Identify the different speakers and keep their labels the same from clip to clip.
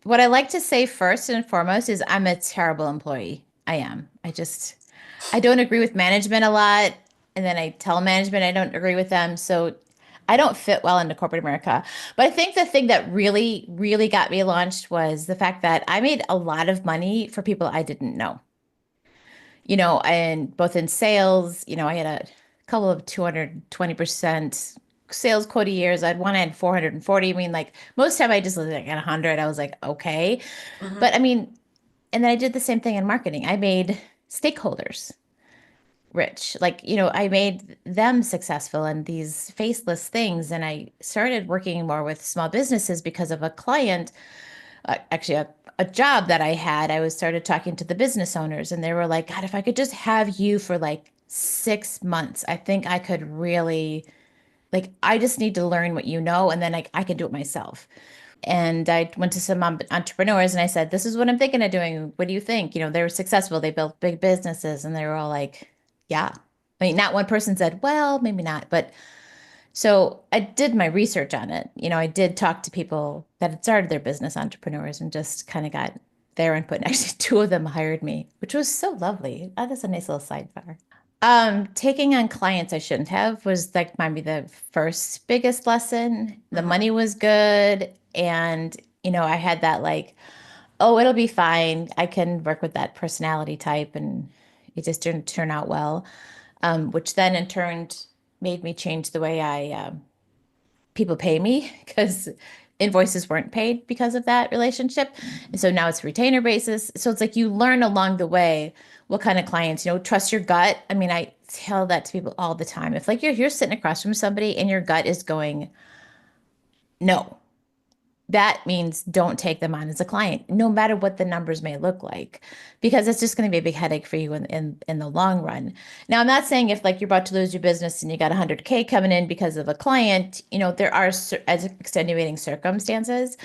Speaker 1: what I like to say first and foremost is I'm a terrible employee. I am. I don't agree with management a lot. And then I tell management I don't agree with them. So I don't fit well into corporate America. But I think the thing that really, really got me launched was the fact that I made a lot of money for people I didn't know. And both in sales, I had a couple of 220% sales quota years. I had 440. I mean, like most time I just was like at 100. I was like, okay.
Speaker 2: Hmm.
Speaker 1: But I mean, and then I did the same thing in marketing. I made stakeholders rich. Like, I made them successful in these faceless things. And I started working more with small businesses because of a client, actually a job that I had. I was started talking to the business owners and they were like, God, if I could just have you for like 6 months, I think I could really, like, I just need to learn what you know, and then I can do it myself. And I went to some entrepreneurs and I said, this is what I'm thinking of doing. What do you think? They were successful. They built big businesses and they were all like, yeah. I mean, not one person said, well, maybe not. But so I did my research on it. I did talk to people that had started their business, entrepreneurs, and just kind of got their input. And actually, two of them hired me, which was so lovely. That's a nice little sidebar. Taking on clients I shouldn't have was like maybe the first biggest lesson. The
Speaker 2: Hmm.
Speaker 1: money was good. And, I had that like, oh, it'll be fine. I can work with that personality type. And it just didn't turn out well, which then in turn made me change the way people pay me because invoices weren't paid because of that relationship. And so now it's retainer basis. So it's like you learn along the way what kind of clients, trust your gut. I mean, I tell that to people all the time. If like you're sitting across from somebody and your gut is going, no, that means don't take them on as a client, no matter what the numbers may look like, because it's just going to be a big headache for you in the long run. Now, I'm not saying if like you're about to lose your business and you got 100K coming in because of a client, there are as extenuating circumstances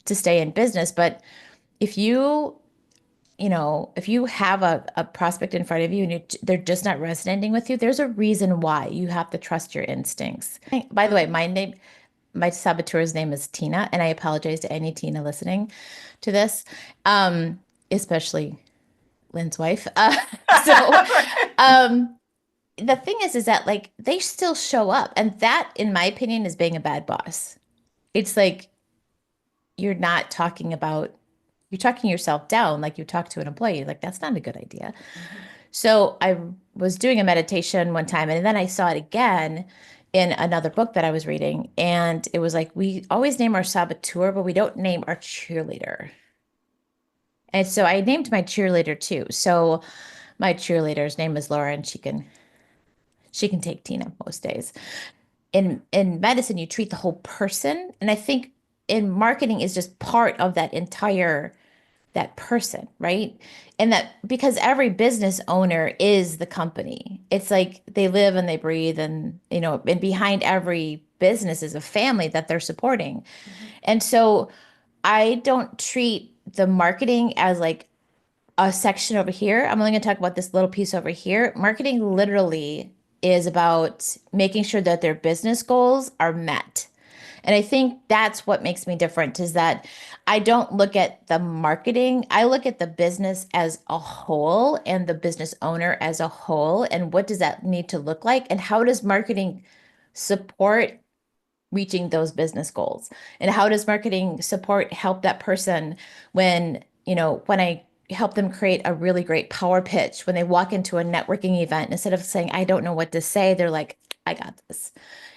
Speaker 1: to stay in business. But if if you have a prospect in front of you and they're just not resonating with you, there's a reason why you have to trust your instincts. By the way,
Speaker 2: Hmm.
Speaker 1: my saboteur's name is Tina, and I apologize to any Tina listening to this, um, especially Lynn's wife. So um, the thing is that like they still show up, and that, in my opinion, is being a bad boss. It's like you're not talking about you're talking yourself down like you talk to an employee. Like that's not a good idea.
Speaker 2: Hmm.
Speaker 1: So I was doing a meditation one time, and then I saw it again in another book that I was reading. And it was like, we always name our saboteur, but we don't name our cheerleader. And so I named my cheerleader too. So my cheerleader's name is Laura, and she can take Tina most days. In medicine, you treat the whole person. And I think in marketing is just part of that person, right? And that because every business owner is the company. It's like they live and they breathe and and behind every business is a family that they're supporting.
Speaker 2: Hmm.
Speaker 1: And so I don't treat the marketing as like a section over here. I'm only going to talk about this little piece over here. Marketing literally is about making sure that their business goals are met. And I think that's what makes me different is that I don't look at the marketing. I look at the business as a whole and the business owner as a whole. And what does that need to look like? And how does marketing support reaching those business goals? And how does marketing support help that person when I help them create a really great power pitch when they walk into a networking event, instead of saying, I don't know what to say, they're like, I got this,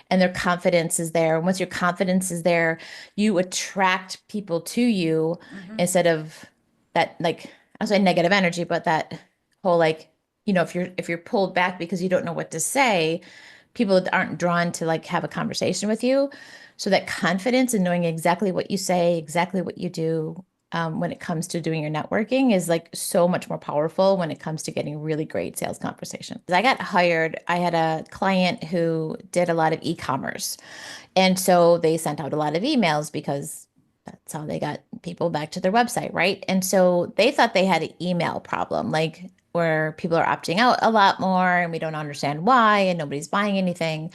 Speaker 1: and their confidence is there. And once your confidence is there, you attract people to you
Speaker 2: Hmm.
Speaker 1: instead of that, like, I was saying negative energy, but that whole like, if you're pulled back because you don't know what to say, people aren't drawn to like have a conversation with you. So that confidence and knowing exactly what you say, exactly what you do, when it comes to doing your networking is like so much more powerful when it comes to getting really great sales conversations. I got hired, I had a client who did a lot of e-commerce. And so they sent out a lot of emails because that's how they got people back to their website, right? And so they thought they had an email problem, like where people are opting out a lot more and we don't understand why and nobody's buying anything.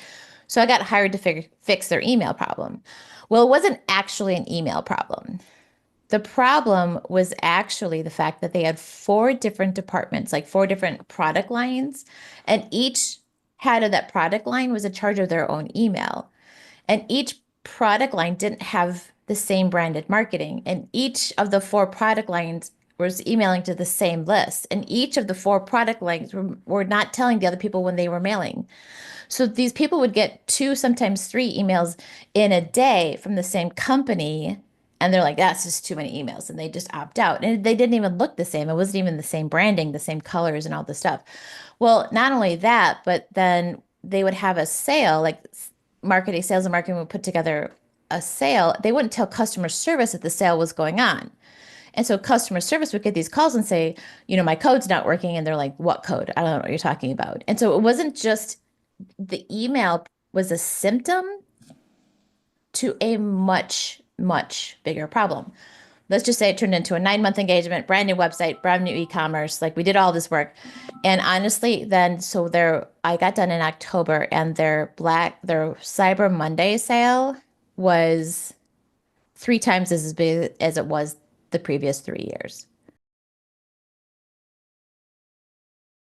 Speaker 1: So I got hired to fix their email problem. Well, it wasn't actually an email problem. The problem was actually the fact that they had four different departments, like four different product lines, and each head of that product line was in charge of their own email. And each product line didn't have the same branded marketing. And each of the four product lines was emailing to the same list. And each of the four product lines were not telling the other people when they were mailing. So these people would get two, sometimes three emails in a day from the same company. And they're like, that's just too many emails. And they just opt out. And they didn't even look the same. It wasn't even the same branding, the same colors, and all this stuff. Well, not only that, but then they would have a sale, like marketing, sales and marketing would put together a sale. They wouldn't tell customer service that the sale was going on. And so customer service would get these calls and say, my code's not working. And they're like, what code? I don't know what you're talking about. And so it wasn't just the email was a symptom to a much, much bigger problem. Let's just say it turned into a 9-month engagement, brand new website, brand new e-commerce. Like we did all this work. And honestly, then so I got done in October and their Cyber Monday sale was three times as big as it was the previous 3 years.